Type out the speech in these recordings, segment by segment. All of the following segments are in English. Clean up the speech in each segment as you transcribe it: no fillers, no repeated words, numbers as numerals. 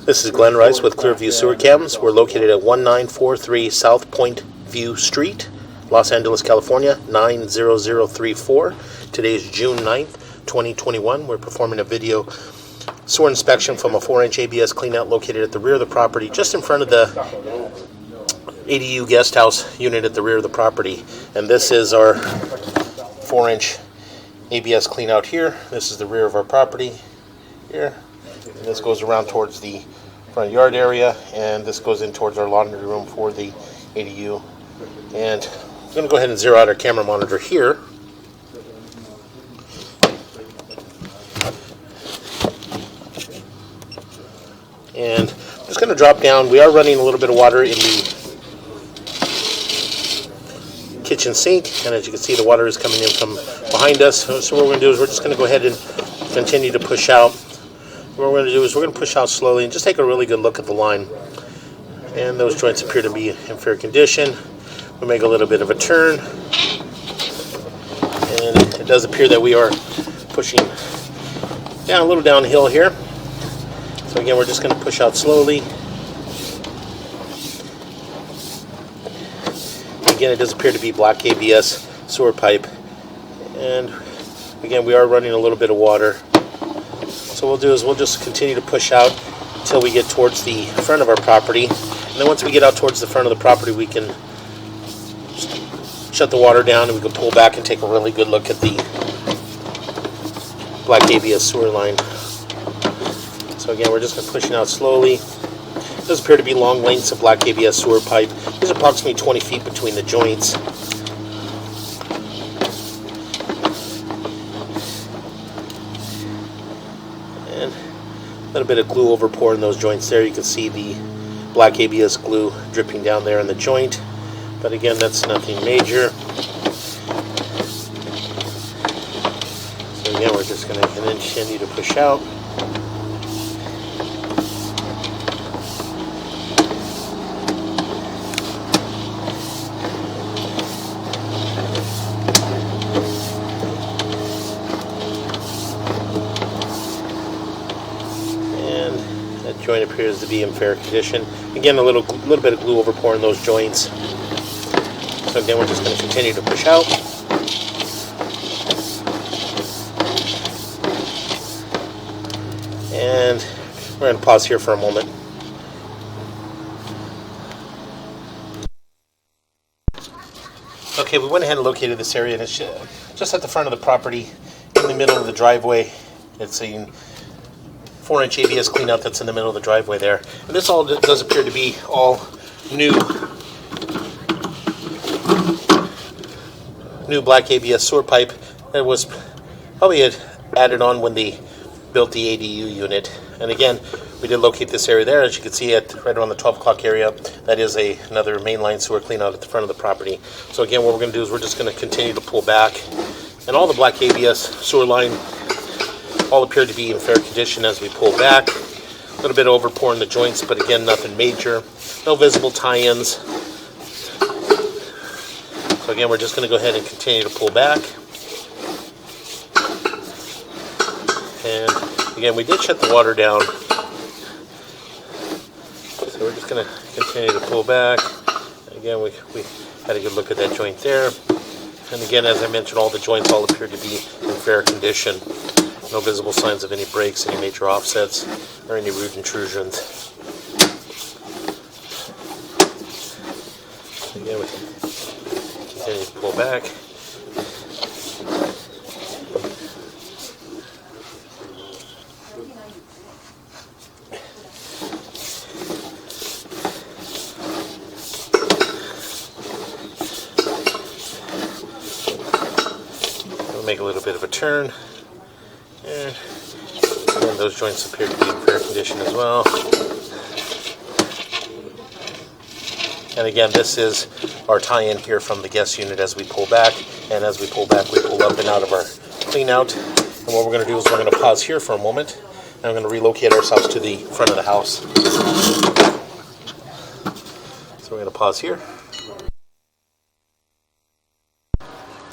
This is Glenn Rice with Clearview Sewer Cams. We're located at 1943 South Point View Street, Los Angeles, California, 90034. Today is June 9th, 2021. We're performing a video sewer inspection from a 4-inch ABS cleanout located at the rear of the property, just in front of the ADU guest house unit at the rear of the property. And this is our 4-inch ABS cleanout here. This is the rear of our property here. And this goes around towards the front yard area, and this goes in towards our laundry room for the ADU. And I'm going to go ahead and zero out our camera monitor here. And I'm just going to drop down. We are running a little bit of water in the kitchen sink, and as you can see, the water is coming in from behind us. So what we're going to do is we're just going to go ahead and continue to push out. What we're going to do is we're going to push out slowly and just take a really good look at the line. And those joints appear to be in fair condition. We'll make a little bit of a turn, and it does appear that we are pushing down a little downhill here. So again, we're just going to push out slowly. Again, it does appear to be black ABS sewer pipe, and again, we are running a little bit of water. So what we'll do is we'll just continue to push out until we get towards the front of our property, and then once we get out towards the front of the property, we can shut the water down and we can pull back and take a really good look at the black ABS sewer line. So again, we're just going to pushing out slowly. It does appear to be long lengths of black ABS sewer pipe. There's approximately 20 feet between the joints. And a little bit of glue over pour in those joints there. You can see the black ABS glue dripping down there in the joint. But again, that's nothing major. So again, we're just going to continue to push out. That joint appears to be in fair condition. Again, a little bit of glue over pour in those joints. So again, we're just going to continue to push out. And we're going to pause here for a moment. Okay, we went ahead and located this area, and it's just at the front of the property, in the middle of the driveway. It's a 4-inch ABS cleanout that's in the middle of the driveway there. And this all does appear to be all new black ABS sewer pipe that was probably added on when they built the ADU unit. And again, we did locate this area there. As you can see, at right around the 12 o'clock area, that is another mainline sewer cleanout at the front of the property. So again, what we're going to do is we're just going to continue to pull back. And all the black ABS sewer line all appear to be in fair condition as we pull back. A little bit of overpour in the joints, but again, nothing major. No visible tie-ins. So again, we're just going to go ahead and continue to pull back. And again, we did shut the water down. So we're just going to continue to pull back. Again, we had a good look at that joint there. And again, as I mentioned, all the joints all appear to be in fair condition. No visible signs of any breaks, any major offsets, or any root intrusions. Again, we continue to pull back. We'll make a little bit of a turn. And those joints appear to be in fair condition as well. And again, this is our tie-in here from the guest unit as we pull back. And as we pull back, we pull up and out of our clean out. And what we're going to do is we're going to pause here for a moment. And we're going to relocate ourselves to the front of the house. So we're going to pause here.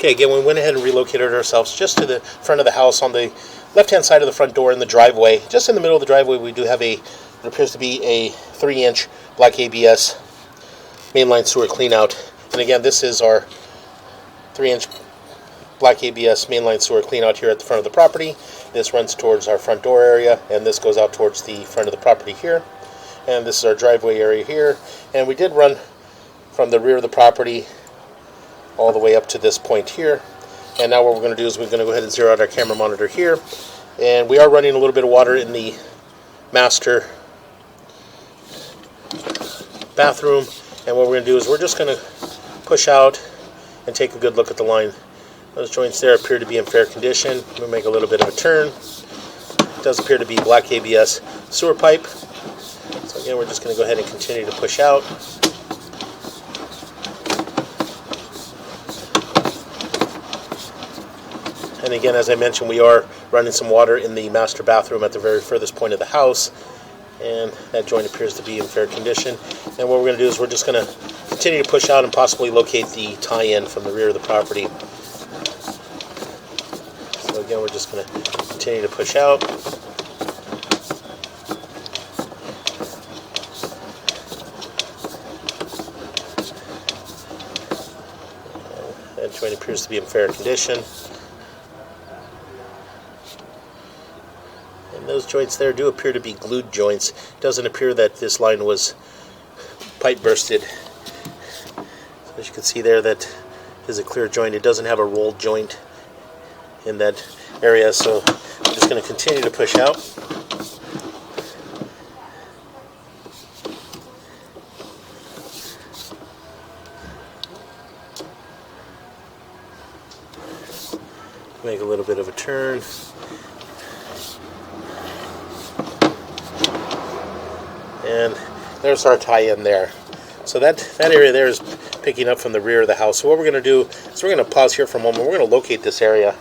Okay, again, we went ahead and relocated ourselves just to the front of the house on the left-hand side of the front door in the driveway. Just in the middle of the driveway, we do have it appears to be a 3-inch black ABS mainline sewer cleanout. And again, this is our 3-inch black ABS mainline sewer cleanout here at the front of the property. This runs towards our front door area, and this goes out towards the front of the property here. And this is our driveway area here. And we did run from the rear of the property all the way up to this point here. And now what we're going to do is we're going to go ahead and zero out our camera monitor here. And we are running a little bit of water in the master bathroom. And what we're going to do is we're just going to push out and take a good look at the line. Those joints there appear to be in fair condition. We'll make a little bit of a turn. It does appear to be black ABS sewer pipe. So again, we're just going to go ahead and continue to push out. And again, as I mentioned, we are running some water in the master bathroom at the very furthest point of the house. And that joint appears to be in fair condition. And what we're going to do is we're just going to continue to push out and possibly locate the tie-in from the rear of the property. So again, we're just going to continue to push out. That joint appears to be in fair condition. And those joints there do appear to be glued joints. It doesn't appear that this line was pipe bursted. So as you can see there, that is a clear joint. It doesn't have a rolled joint in that area, so I'm just going to continue to push out. Make a little bit of a turn. And there's our tie-in there. So that area there is picking up from the rear of the house. So what we're going to do is we're going to pause here for a moment. We're going to locate this area.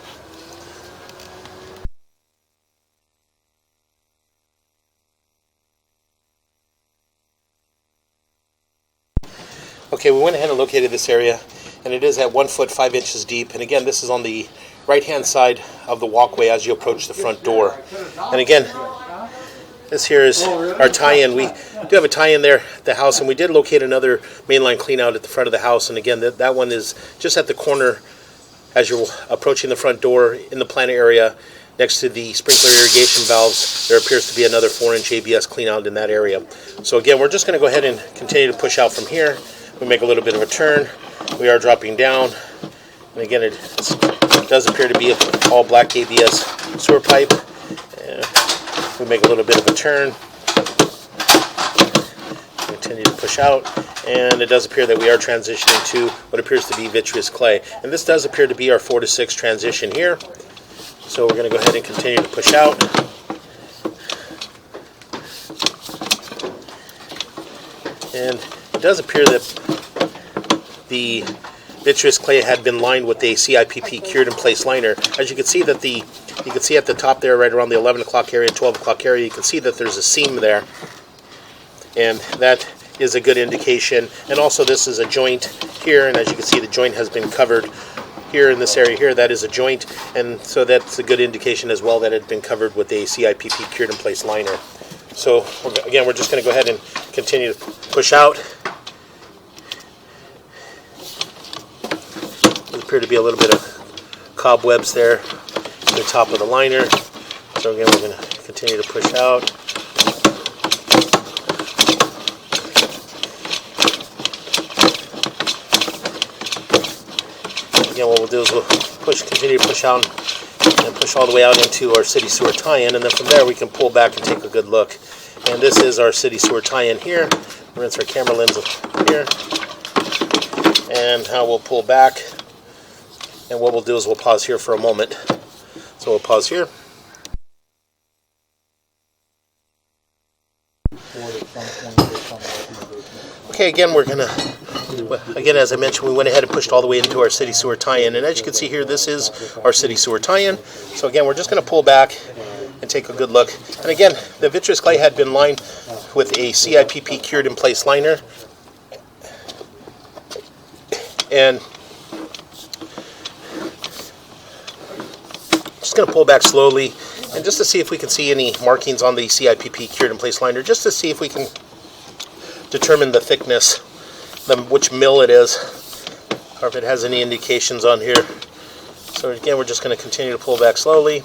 Okay, we went ahead and located this area, and it is at 1 foot 5 inches deep. And again, this is on the right-hand side of the walkway as you approach the front door. And again, this here is our tie-in. We do have a tie-in there at the house, and we did locate another mainline cleanout at the front of the house. And again, that one is just at the corner as you're approaching the front door in the plant area next to the sprinkler irrigation valves. There appears to be another 4-inch ABS cleanout in that area. So again, we're just going to go ahead and continue to push out from here. We make a little bit of a turn. We are dropping down. And again, it does appear to be all black ABS sewer pipe. We make a little bit of a turn, continue to push out, and it does appear that we are transitioning to what appears to be vitreous clay. And this does appear to be our 4 to 6 transition here. So we're going to go ahead and continue to push out. And it does appear that the vitreous clay had been lined with a CIPP cured in place liner. As you can see that you can see at the top there, right around the 11 o'clock area, 12 o'clock area, you can see that there's a seam there. And that is a good indication. And also this is a joint here, and as you can see, the joint has been covered here in this area here. That is a joint, and so that's a good indication as well that it had been covered with a CIPP cured in place liner. So again, we're just going to go ahead and continue to push out. There appear to be a little bit of cobwebs there at the top of the liner. So again, we're going to continue to push out. Again, what we'll do is we'll continue to push out and push all the way out into our city sewer tie-in, and then from there we can pull back and take a good look. And this is our city sewer tie-in here. We'll rinse our camera lens here, and how we'll pull back. And what we'll do is we'll pause here for a moment. So we'll pause here. Okay, again, again, as I mentioned, we went ahead and pushed all the way into our city sewer tie-in. And as you can see here, this is our city sewer tie-in. So again, we're just going to pull back and take a good look. And again, the vitreous clay had been lined with a CIPP cured in place liner. going to pull back slowly, and just to see if we can see any markings on the CIPP cured in place liner, just to see if we can determine the thickness, which mill it is, or if it has any indications on here. So again, we're just going to continue to pull back slowly.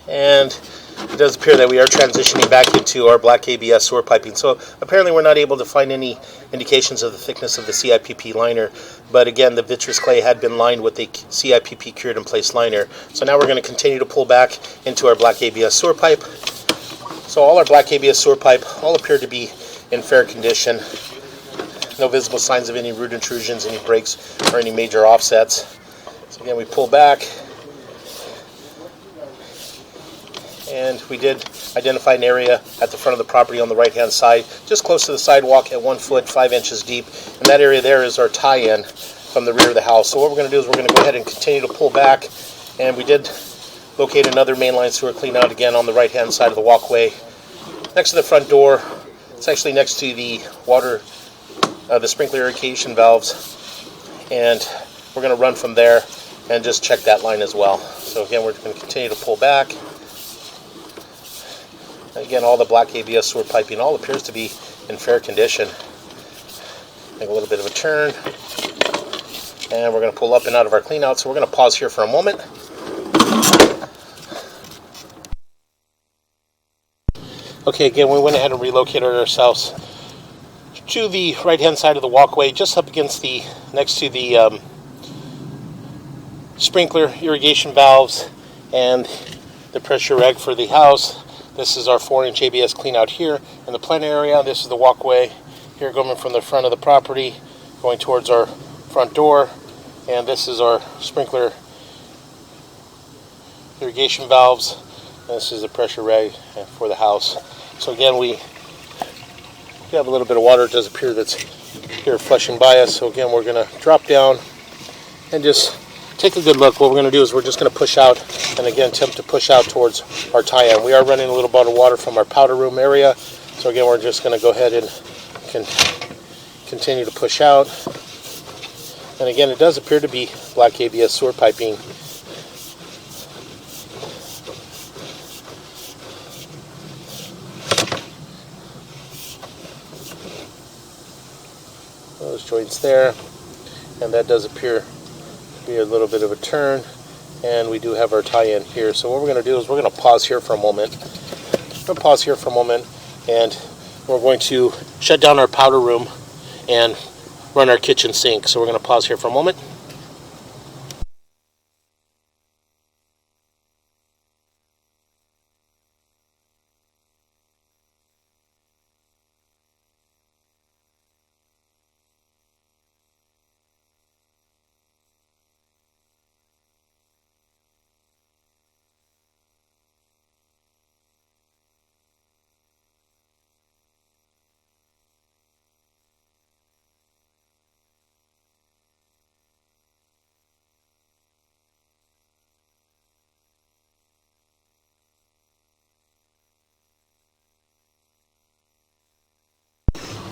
And it does appear that we are transitioning back into our black ABS sewer piping. So apparently we're not able to find any indications of the thickness of the CIPP liner. But again, the vitreous clay had been lined with a CIPP cured in place liner. So now we're going to continue to pull back into our black ABS sewer pipe. So all our black ABS sewer pipe all appear to be in fair condition. No visible signs of any root intrusions, any breaks, or any major offsets. So again, we pull back. And we did identify an area at the front of the property on the right-hand side, just close to the sidewalk at 1 foot 5 inches deep. And that area there is our tie-in from the rear of the house. So what we're going to do is we're going to go ahead and continue to pull back. And we did locate another mainline sewer clean out again on the right-hand side of the walkway. Next to the front door, it's actually next to the water, the sprinkler irrigation valves. And we're going to run from there and just check that line as well. So again, we're going to continue to pull back. Again, all the black ABS sewer piping all appears to be in fair condition. Make a little bit of a turn. And we're going to pull up and out of our clean out. So we're going to pause here for a moment. Okay, again, we went ahead and relocated ourselves to the right-hand side of the walkway, just up against the, next to the sprinkler irrigation valves and the pressure reg for the house. This is our 4-inch ABS clean out here in the plant area. This is the walkway here going from the front of the property going towards our front door. And this is our sprinkler irrigation valves. And this is the pressure reg for the house. So again, we have a little bit of water. It does appear that's here flushing by us. So again, we're going to drop down and just take a good look. What we're going to do is we're just going to push out and again attempt to push out towards our tie-in. We are running a little bit of water from our powder room area. So again, we're just going to go ahead and continue to push out. And again, it does appear to be black ABS sewer piping. Those joints there. And that does appear be a little bit of a turn, and we do have our tie-in here. So what we're going to do is we're going to pause here for a moment. And we're going to shut down our powder room and run our kitchen sink. So we're going to pause here for a moment.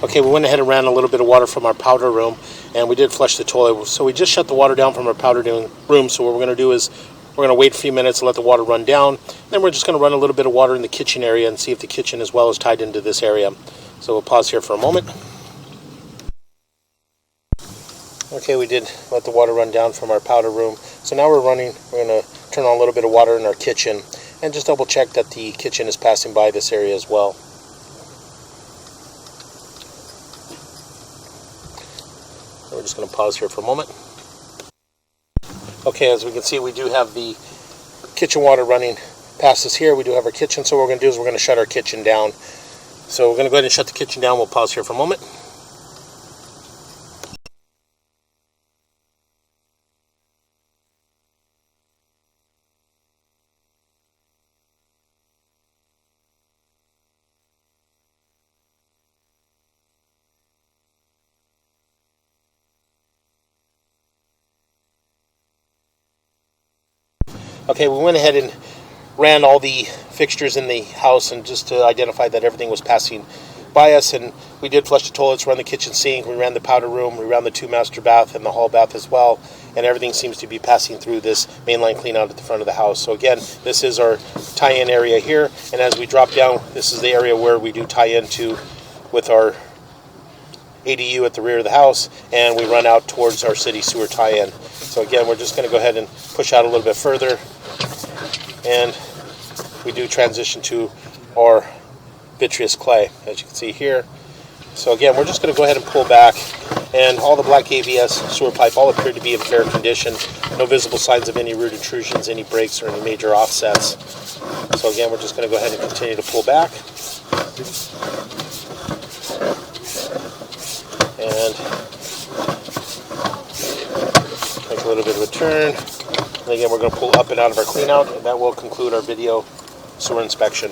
Okay, we went ahead and ran a little bit of water from our powder room, and we did flush the toilet. So we just shut the water down from our powder room. So what we're going to do is we're going to wait a few minutes and let the water run down. Then we're just going to run a little bit of water in the kitchen area and see if the kitchen as well is tied into this area. So we'll pause here for a moment. Okay, we did let the water run down from our powder room. So now we're going to turn on a little bit of water in our kitchen and just double check that the kitchen is passing by this area as well. We're just going to pause here for a moment. Okay, as we can see, we do have the kitchen water running past us here. We do have our kitchen, so what we're going to do is we're going to shut our kitchen down. So we're going to go ahead and shut the kitchen down. We'll pause here for a moment. Okay, we went ahead and ran all the fixtures in the house and just to identify that everything was passing by us, and we did flush the toilets, run the kitchen sink, we ran the powder room, we ran the 2 master bath and the hall bath as well, and everything seems to be passing through this mainline clean out at the front of the house. So again, this is our tie-in area here, and as we drop down, this is the area where we do tie into with our ADU at the rear of the house, and we run out towards our city sewer tie-in. So again, we're just going to go ahead and push out a little bit further, and we do transition to our vitreous clay, as you can see here. So again, we're just going to go ahead and pull back, and all the black ABS sewer pipe all appear to be in fair condition. No visible signs of any root intrusions, any breaks, or any major offsets. So again, we're just going to go ahead and continue to pull back. And take a little bit of a turn. And again, we're going to pull up and out of our clean out, and that will conclude our video sewer inspection.